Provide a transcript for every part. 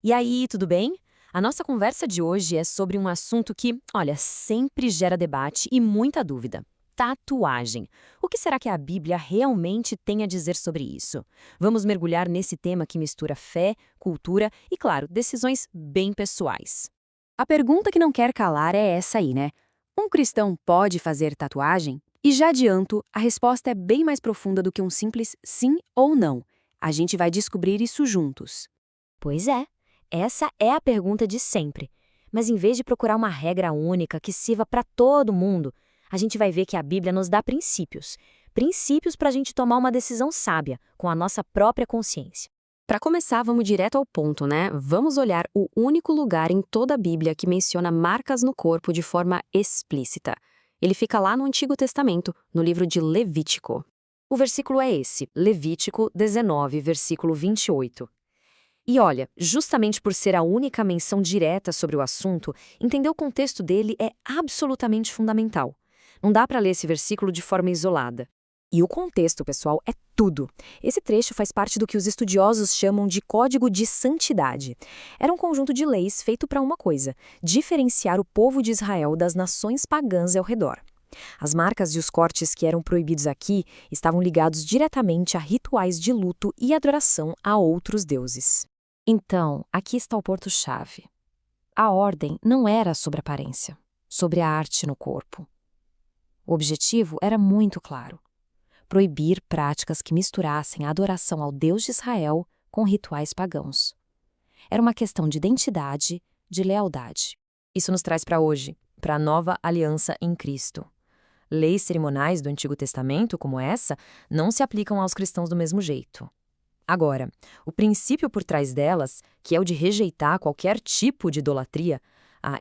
E aí, tudo bem? A nossa conversa de hoje é sobre um assunto que, olha, sempre gera debate e muita dúvida. Tatuagem. O que será que a Bíblia realmente tem a dizer sobre isso? Vamos mergulhar nesse tema que mistura fé, cultura e, claro, decisões bem pessoais. A pergunta que não quer calar é essa aí, né? Um cristão pode fazer tatuagem? E já adianto, a resposta é bem mais profunda do que um simples sim ou não. A gente vai descobrir isso juntos. Pois é, essa é a pergunta de sempre. Mas em vez de procurar uma regra única que sirva para todo mundo, a gente vai ver que a Bíblia nos dá princípios. Princípios para a gente tomar uma decisão sábia, com a nossa própria consciência. Para começar, vamos direto ao ponto, né? Vamos olhar o único lugar em toda a Bíblia que menciona marcas no corpo de forma explícita. Ele fica lá no Antigo Testamento, no livro de Levítico. O versículo é esse, Levítico 19, versículo 28. E olha, justamente por ser a única menção direta sobre o assunto, entender o contexto dele é absolutamente fundamental. Não dá para ler esse versículo de forma isolada. E o contexto, pessoal, é tudo. Esse trecho faz parte do que os estudiosos chamam de Código de Santidade. Era um conjunto de leis feito para uma coisa: diferenciar o povo de Israel das nações pagãs ao redor. As marcas e os cortes que eram proibidos aqui estavam ligados diretamente a rituais de luto e adoração a outros deuses. Então, aqui está o ponto-chave. A ordem não era sobre aparência, sobre a arte no corpo. O objetivo era muito claro: proibir práticas que misturassem a adoração ao Deus de Israel com rituais pagãos. Era uma questão de identidade, de lealdade. Isso nos traz para hoje, para a nova aliança em Cristo. Leis cerimoniais do Antigo Testamento, como essa, não se aplicam aos cristãos do mesmo jeito. Agora, o princípio por trás delas, que é o de rejeitar qualquer tipo de idolatria,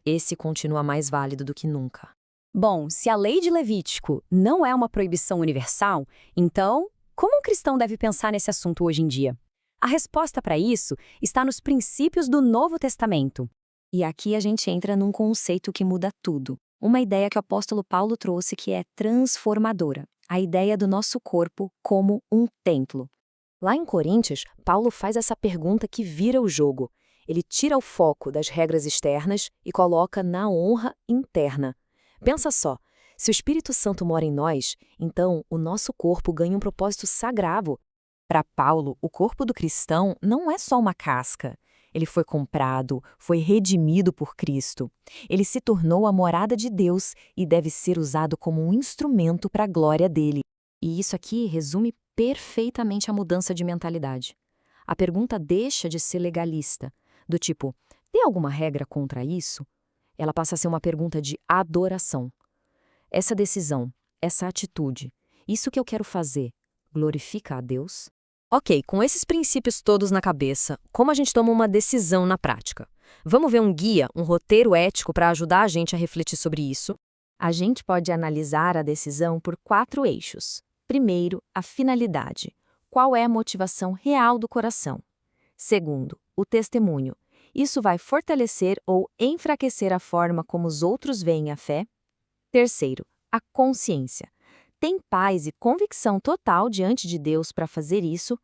esse continua mais válido do que nunca. Bom, se a lei de Levítico não é uma proibição universal, então, como um cristão deve pensar nesse assunto hoje em dia? A resposta para isso está nos princípios do Novo Testamento. E aqui a gente entra num conceito que muda tudo. Uma ideia que o apóstolo Paulo trouxe que é transformadora. A ideia do nosso corpo como um templo. Lá em Coríntios, Paulo faz essa pergunta que vira o jogo. Ele tira o foco das regras externas e coloca na honra interna. Pensa só, se o Espírito Santo mora em nós, então o nosso corpo ganha um propósito sagrado. Para Paulo, o corpo do cristão não é só uma casca. Ele foi comprado, foi redimido por Cristo. Ele se tornou a morada de Deus e deve ser usado como um instrumento para a glória dele. E isso aqui resume perfeitamente a mudança de mentalidade. A pergunta deixa de ser legalista, do tipo, tem alguma regra contra isso? Ela passa a ser uma pergunta de adoração. Essa decisão, essa atitude, isso que eu quero fazer, glorifica a Deus? Ok, com esses princípios todos na cabeça, como a gente toma uma decisão na prática? Vamos ver um guia, um roteiro ético para ajudar a gente a refletir sobre isso? A gente pode analisar a decisão por 4 eixos. Primeiro, a finalidade. Qual é a motivação real do coração? Segundo, o testemunho. Isso vai fortalecer ou enfraquecer a forma como os outros veem a fé? Terceiro, a consciência. Tem paz e convicção total diante de Deus para fazer isso?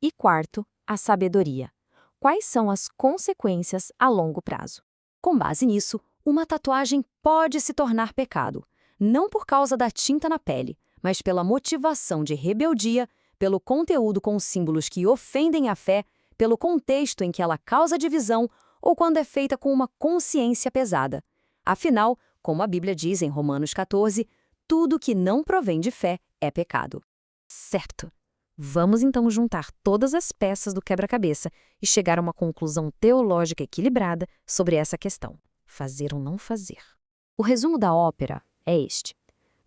E quarto, a sabedoria. Quais são as consequências a longo prazo? Com base nisso, uma tatuagem pode se tornar pecado, não por causa da tinta na pele, mas pela motivação de rebeldia, pelo conteúdo com símbolos que ofendem a fé, pelo contexto em que ela causa divisão ou quando é feita com uma consciência pesada. Afinal, como a Bíblia diz em Romanos 14, tudo que não provém de fé é pecado. Certo. Vamos então juntar todas as peças do quebra-cabeça e chegar a uma conclusão teológica equilibrada sobre essa questão: fazer ou não fazer. O resumo da ópera é este.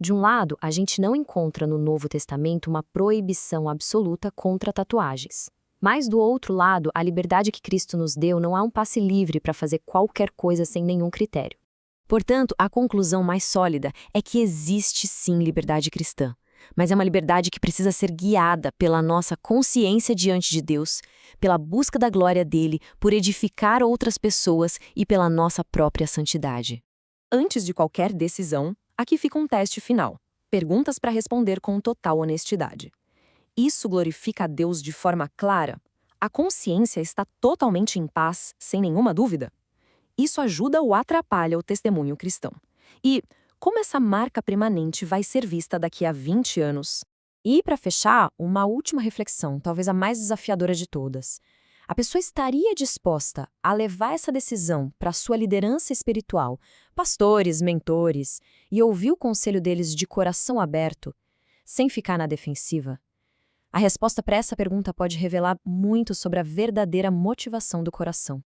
De um lado, a gente não encontra no Novo Testamento uma proibição absoluta contra tatuagens. Mas do outro lado, a liberdade que Cristo nos deu não há um passe livre para fazer qualquer coisa sem nenhum critério. Portanto, a conclusão mais sólida é que existe sim liberdade cristã, mas é uma liberdade que precisa ser guiada pela nossa consciência diante de Deus, pela busca da glória dele, por edificar outras pessoas e pela nossa própria santidade. Antes de qualquer decisão, aqui fica um teste final. Perguntas para responder com total honestidade. Isso glorifica a Deus de forma clara? A consciência está totalmente em paz, sem nenhuma dúvida? Isso ajuda ou atrapalha o testemunho cristão? E como essa marca permanente vai ser vista daqui a 20 anos? E, para fechar, uma última reflexão, talvez a mais desafiadora de todas. A pessoa estaria disposta a levar essa decisão para a sua liderança espiritual, pastores, mentores, e ouvir o conselho deles de coração aberto, sem ficar na defensiva? A resposta para essa pergunta pode revelar muito sobre a verdadeira motivação do coração.